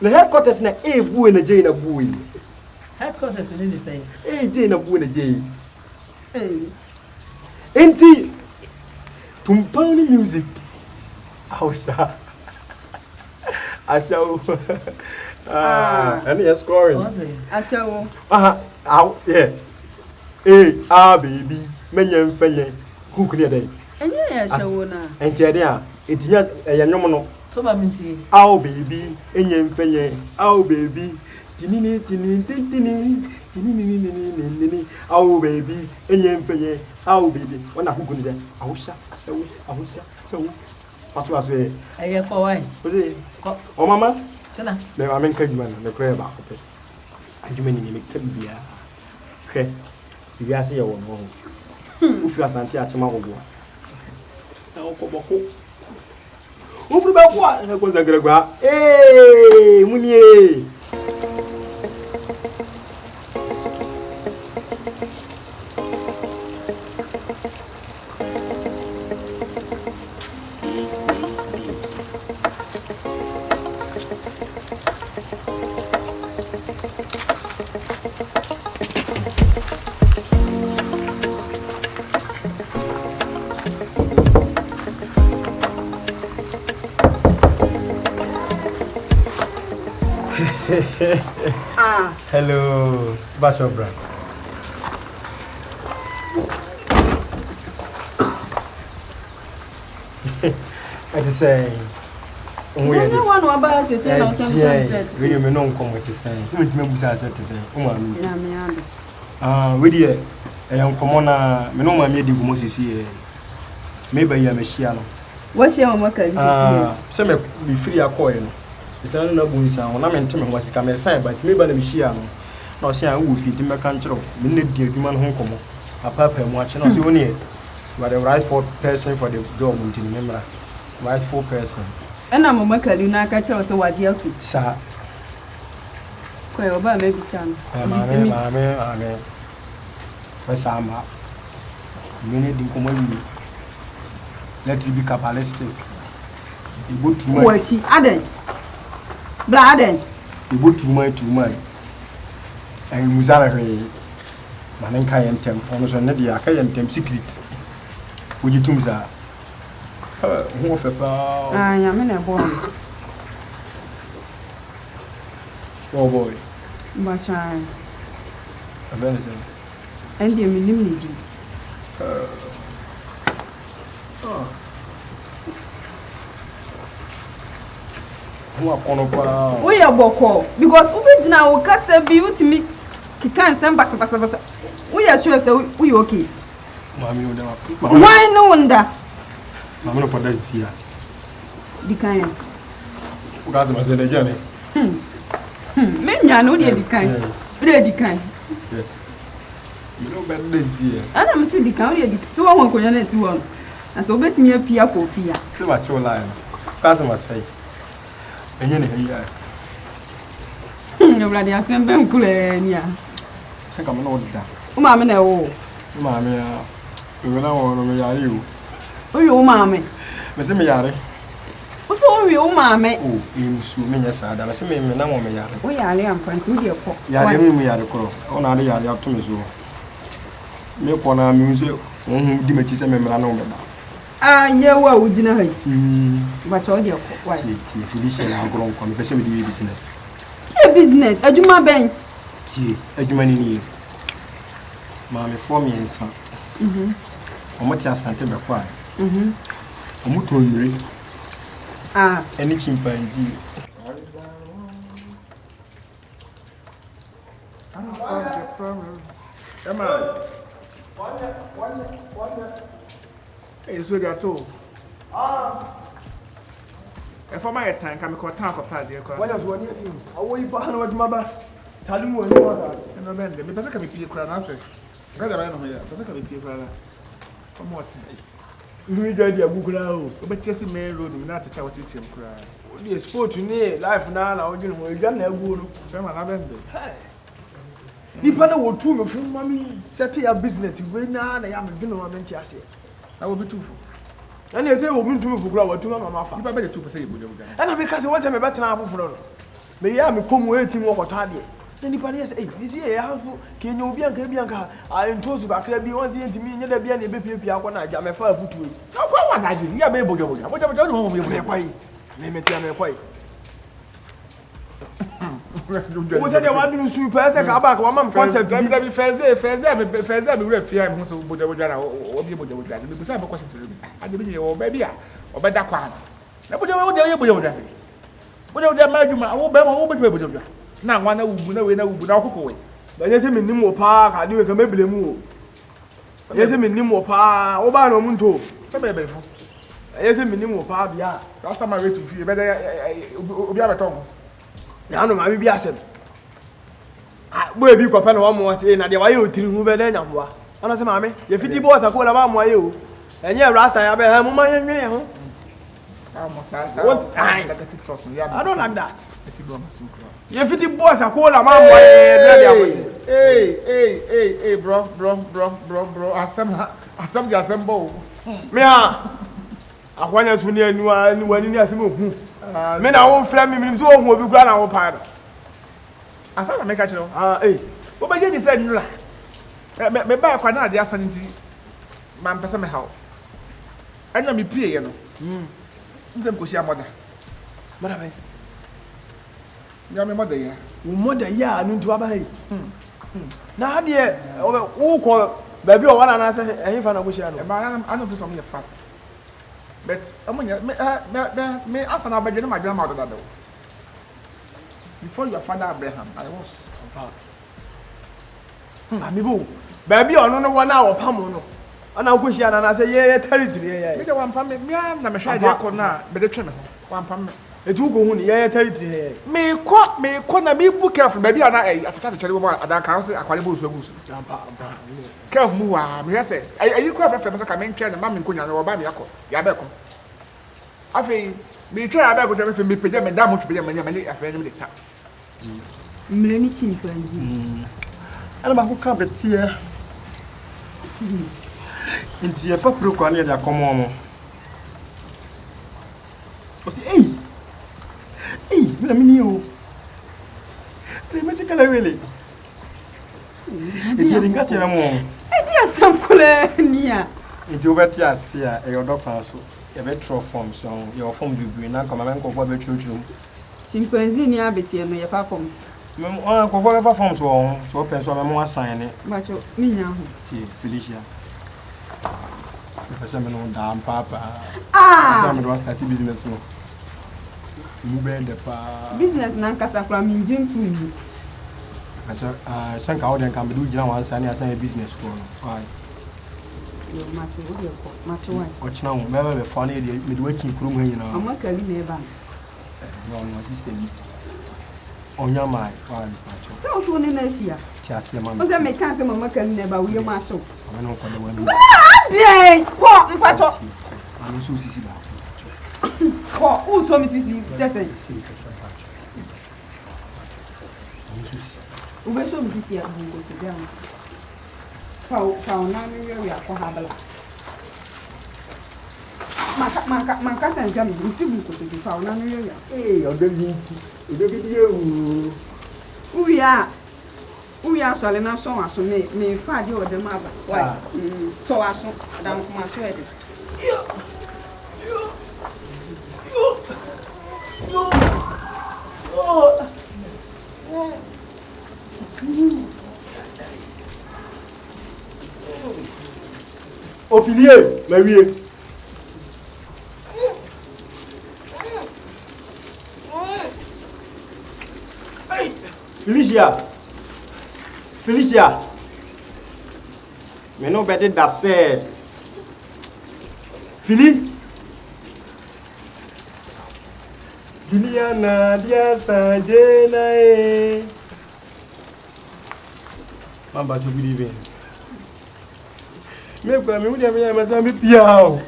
The headquarters na boo in a Jane a boo. Headquarters in the same. Jane a boo in a Jane. Ain't Tumpani music. House. I shall. And you're scoring. I shall. Yeah. Baby. Many fenny. Who could day? And yes, I shall now. And Tia, it's yet a young Tobaminti. Ow baby, enye mfenye. Ow baby, tinini tinini tinini tinini. Ow baby, enye mfenye. Ow baby, wana hukunize. Ahusha, so. Patu aswe. Aye kwa wai. Oze. O mama. Tena. Me mama nkajuma na nekure ba kope. Ajuma ni me kabia. Hwe. Biya se ye wo no. Ufi asante achema gogo. Na okoboko. Ouvre ba quoi na coisa gregua. Munier. Hello, Bachobra. I just say, we are the one who about is saying, we may not come with the same. So it may be said to say, we dear, a young commoner, me no mammy di Moses here. Maybe I am a Shiano. What's your worker? Some be free a coin. It's not a boon sound. I'm in Tim was come aside, but maybe I'm a Shiano. No, say I will feed him a country. We need the human home. A papa watching us only. You are the rightful person for the job, remember. Rightful person. And I'm a worker, you know, catch us a white yellow. Sir. Quite over, maybe son. Amen. Sama. Many the commodity. Let it be capitalistic. You go to my. What she added? Bladen. You go to my. And Muzara. Manenka and Tem, almost another Akayan secret. Would you tumza? Who of a power? I am in a boy. Oh boy. But I. A venison. And the minimity. We are Boko because we now cast be with me. He can't send back. We are sure so we okay. Why no wonder? I'm not for that here. The kind. Who doesn't say the journey? Men, I know the kind. The kind. You know better this here. And I'm saying the kind. So I won't go on it one. And so bet me a pia coffee. See what your line. Customer say. And here. No bloody assembly cool. Yeah. I think I'm not that. Mamma, no. Mamma, you will know you. Oh, you, mammy. Miss Miari. What's all your mammy? Oh, you sue me, yes, I don't see me, no more. We are young, point to your pop. Yeah, we are the crow. On our yard up to me. Me upon our music, Dimitris and Memorandum. Ah, yeah, well, would you know? But all your wife, Felicia, and our grown conversation with the business. Business, I do my bank. A human Mammy for me and son. Or much as I tell cry. Ah, any chimpanzee. I'm solved your problem. Come on. Hey, so got told. If I my time, come call time for party. What else one year? Away behind what mother. Tell him what you want. And I bend me, but I can be crying. I say, God, I know here, but I can be crying. For more time. You get your book now. But just in main road, not to tell what it's him cry. The sport to near life now. I was going to go. Chairman, I bend it. Nipa na wo tu me fu mami set your business we na na ya me dwene wa menti ase I will be too full. and you say wo buntu me fu kura wa tu mama fa You better 2% you would have and I because what me better na afoforo no me ya me komu etim wo kota de na nipa na say eh this year ya have kenyo obi anka bi anka I ntozu bakra bi won say ntimi nya da bia na ebepiapia akwa na ja me fa afutu no kwa wa daji ya be bojo bojo me kwai me metia me kwai wo say dey wan do super say ka back wa mam concept bi first day me ref here me so bojo bojo na obi bojo bojo me be say be question to me I dey be o baby a obeda kwa na bojo bojo say bojo ma adwuma wo be ma wo bojo bojo na nwa na wubu na we na wubu na okoko we ba nye say me nim wo pa ka de we ka mebele mu wo ye say me nim wo pa wo ba no mu nto say be be fu ye say me nim wo pa bia last time I went to fie be obi abeton ya no ma bi asem boy bi ko pa na wa mo say na de wa ye otiri hu be na nya ho ana say ma me ye fiti bo sa ko la ba mo ye o enye rasta ya be ha mo ma ye nwene ho I don't like that. You fit the boss a call a man hey, bro. Asem the assemble. Me a kwanya tu ni ani ni asem ohu. Me na wo frɛ me so ohu obi gura na wo pa. Asem na make a chiro. Wo ba je di say nura. Me ba kwa na ade asan nti man pese me hawo. Anya me pie ye no. Nzem ko shia moda. Moda be. Ya me moda ya. Wo moda ya anu ntu aba hai. Na ade wo ko ba bi o wana na say ehin fa na ko shia no. E ma I know do something fast. But amunya me asana abadwe na madwe ma ododa do. Before your father Abraham, I was. Amibo. Ba bi ono no wana wo pam no. Ana ko shia na say ye territory ye. Me de wan pam me na me hwa dia ko na be de twe me ho. Wan pam me. Etu go hu ni ye territory ye. Me ko na me bu careful ba bi ana atata chere bo ada kan se akwale bo su agusu. Careful mu wa me say ayi ko afefe me say ka me ntwe na ma me nkonya na wo ba me yakọ. Ya be ko. Afi me twe ya be ko twe me peje me da mo twe me nya me afi me de ta. Mleni chimpanzee. Ana ba ko ka betie. Inti ye fa pro kwa ni da komo mo. O si me mini o. Me te kala wele. Inti ye ngati na mo. Eji asampule nia. Inti o beti asia e odo kan so. E be tro form so your form bibiri na kama men ko be tro. Chimpanzee ni abetie no ye fa form. Me ko be fa form so person me mo assign ni. Macho minya ho. Ti Felicia. Felicia me no da papa. Ah! Me do start business no. Mu be de pa. Business na nkasa kwa minjin tu ni. Asa sanka o den kan be do gina wan sani asan business ko no. Why? Yo macho o de ko. Macho why? O china mo me be fa na de me do waki krum ha nyina. Amakali na eba. No system. Onya mai why macho. So so ni na shia. Ti ase mama. O se me kan se mama kan na eba wo ye ma so. Ame no ko de wani. Ade! Ko mpacho. Ame so sisi ba. Ko o so mi sisi sese. O be so mi sisi ya bungo to bia. Fa na mi yo ya ko habala. Maka san jam mi si bungo to fa na mi yo ya. Odo bi di awu. Uya so le na so aso me fa de o de ma ba. Why? So aso dan kuma so e de. Ophilie, ma wie. Felicia. Me no better that said. Juliana, dear Sajena. Mamba to believe in. Make me with a Mazambi Piao.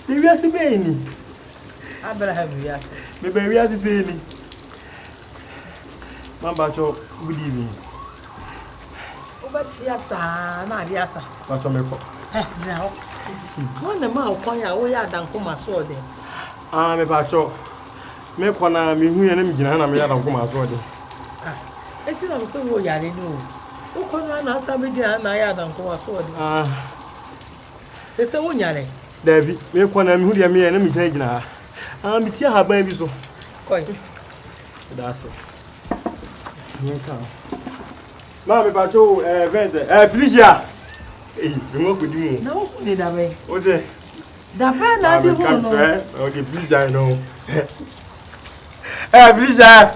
You are saying, I better have you. maybe we are saying, Mamba to good evening. But yes, not yes. But I'm Now, when the mouth fire, we are done for my sword. me pacho. Me kwana mi hu yana mi gina na me ya dan kuma so de. Eti na so wo ya le no. Wo kwana na asa me gina na ya dan kuma so de. Se wo nyale. David, me kwana mi hu de me yana mi gina. Mi ti ha ban bi so. Koi. That's it. Nka. Ma me pacho Vince, Felicia. Me mo kodi mu. Na wo ni da be. O se. Da be na de mu no. Okay, please I know. Felicia,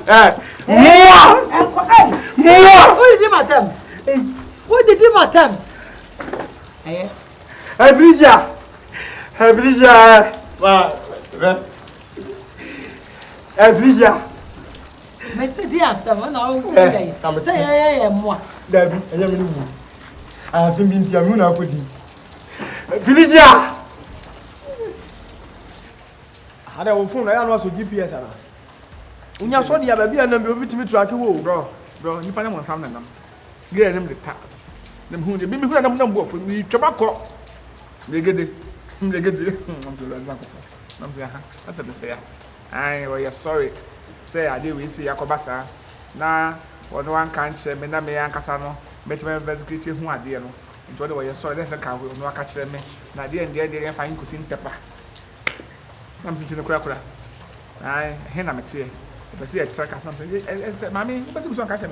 moi! Who did my time? Who did my time? Felicia! Felicia! Felicia! Mais c'est dire ça, on a oublié. C'est moi. David, elle est venue. Ah, c'est bien, tu as vu, on a dit. Felicia! Ada wo phone na ya no so GPS ana. Unya so dia ba bia na be obitimi track wo. Bro, nipa na mo sam na nam. Ge nem de ta. Nem hu de bi mi hu na nam bo fo mi twaba ko. Legede. Legede. Am so la ba ko. Nam se ha. Asa be se ya. Ai, we are sorry. Say ade we see yakoba sa. Na wono wan kan che me na me yankasa no. Metime investigate hu ade no. Nto de we are sorry. Let's ka ho no aka kire me. Na de en fa yin kusi ntepa. I'm sitting in the crack. I hand a tear. If I see a track or something, Mammy, you must catch me.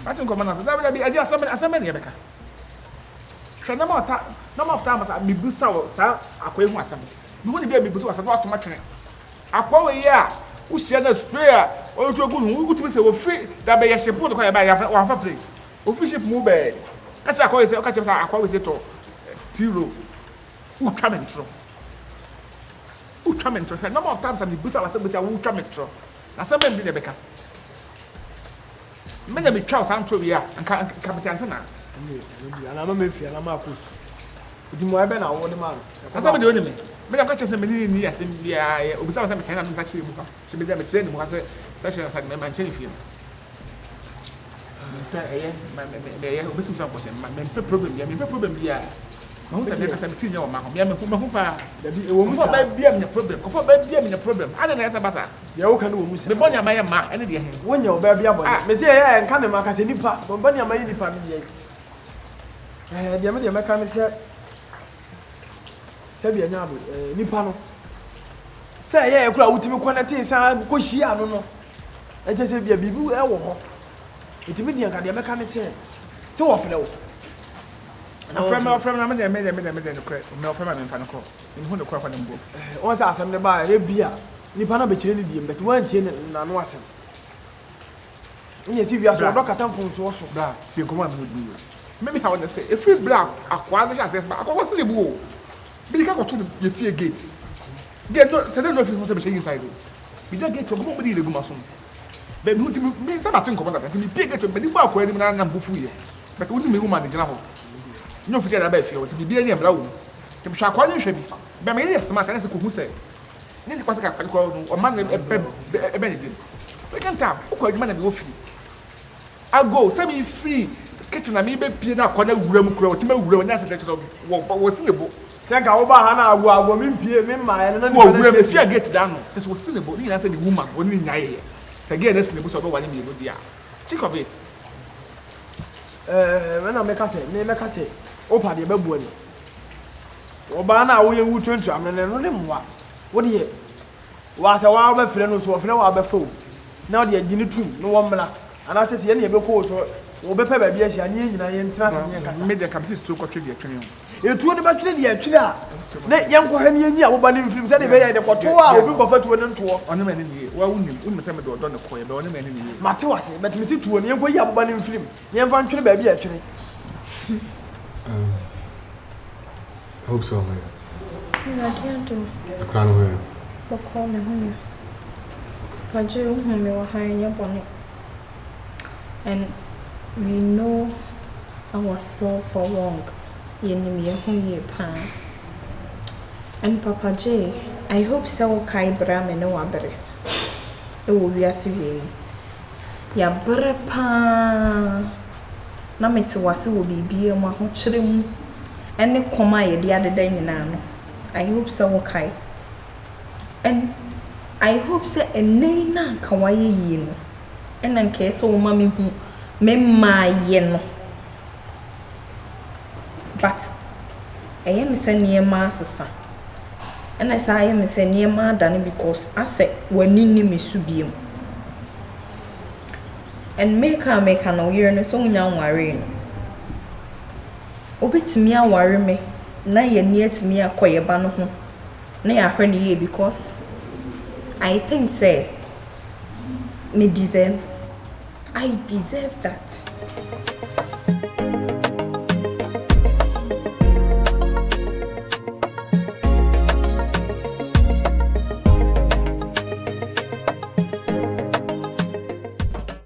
I don't come on. That will be a just so many. No more time as I be busy, sir. I quit myself. You wouldn't be a big was about to match. I call a year. Who shared a spare or to a good who to say, free that by a ship put by one family. Official move. Catch a call, catch a call with it all. Tiro. Who come and throw. Ultraman tro. Number of times I'm the booster was ultraman tro. Na some men be the beka. Men be Charles Antro ya and Captain na. Ana ma mefi ana ma akos. Udi mo ebe na wo de man. Asa be de oni me. Me da catch say me ni asem bia obisa was me China me catch mu ka. Se be dey me train mu ka say session aside me man chen fi. Me obisa so ko se me problem bia. No say make say me tin o ma ho. Me hu pa. Da bi e wo mu Ko sa. ba bia me problem. Ko ba bia me problem. Ade na esa basa. Ya wo kan wo mu sa. Me bonya ma ya ma ene de he. Wonya wo ba bia bo. Me say ya enka me maka se nipa. Bo banya ma yi nipa me ye. Dia me meka me se bia nya abo nipa no. Say ya ekura wutimi connect san ko hia no no. E je se bia bibu e wo ho. Itimi dia ka dia meka me se wo fele wo. From na me the correct. Me from me fan ko. Me hu the correct na mbo. On sa asem ne ba e bia nipa na be kire ni die mbet wan tie na no asem. Onye si bia so do kata mfonso so. Da, si ko ma me di. Me ha wona say if you black akwa na access ba akwa se lebu o. Bi di ka ko to the fie gate. They no say no fit say be inside o. Bi da gate o go mo di legu maso. Be me hu me say ba tin ko ba da. Me pie gate be di ba akwa ni na mbofu ye. But wo di me woman gina ho. No fit that ba fie o ti bi any emla wo. Ti bi akwa ni hwe bi. Be me dey smart na say ko hu say. Ni kwase ka ko o man e ni din. Second time, ko adwuma na be wo fie. I go, say me free. Kitchen na me be pie na akwa na wuram kura o ti ma wuram na say wo si lebo. Say ka wo ba ha na agwo me pie me ma ya na ni wo wuram be fie gate da no. Say wo si lebo. Ni na say ni woman, oni nyaye. Say get na si lebo so be wani me lebo dia. Think of it. When I make say o pa de babu ani oba na wo ye wu 20 amene no ne mwa wo de wa sa wa ba fire no so wo fire wa ba fo na wo de agini tum no wo mla ana se se ye ne be ko so wo be pa ba bia hia ne nyina ye ntrance ne kasa me de kam se to ko twede atwene etuo de ba twede de atwene a ne ye nko hwa ne ye nyi a wo ba ne mfim se de be ye de koto a obi ko fatuo ne nto ono me ne ni wa wunim se me de odo ne ko ye be ono me ne ni mate wase bet me se tuo ne ye nko yi a wo ba ne mfim ye mfa ntwene ba bia atwene I hope so, man. I can't do. I can't hear. for call me home. But you whom you were hiring your bonnet. And we know ourselves for long. Yenimi whom you pan. And Papa J, I hope so kai bram and no abere. It will be as you ya bere pa na mete wase will be bia ma ho kire mu ene koma ye de adeda nyina no. I hope so kai. And I hope so ene na ka waye yi no. Ena nke so wo ma me hu me ma ye no. But I am sending ma asesa. And I say I am sending ma dane because I say wanini me subiem. And make no year no so nya worry no. Obetimi a worry me na ye near to me akoye ba no ho. Na ya hwe ne because I think say I deserve that.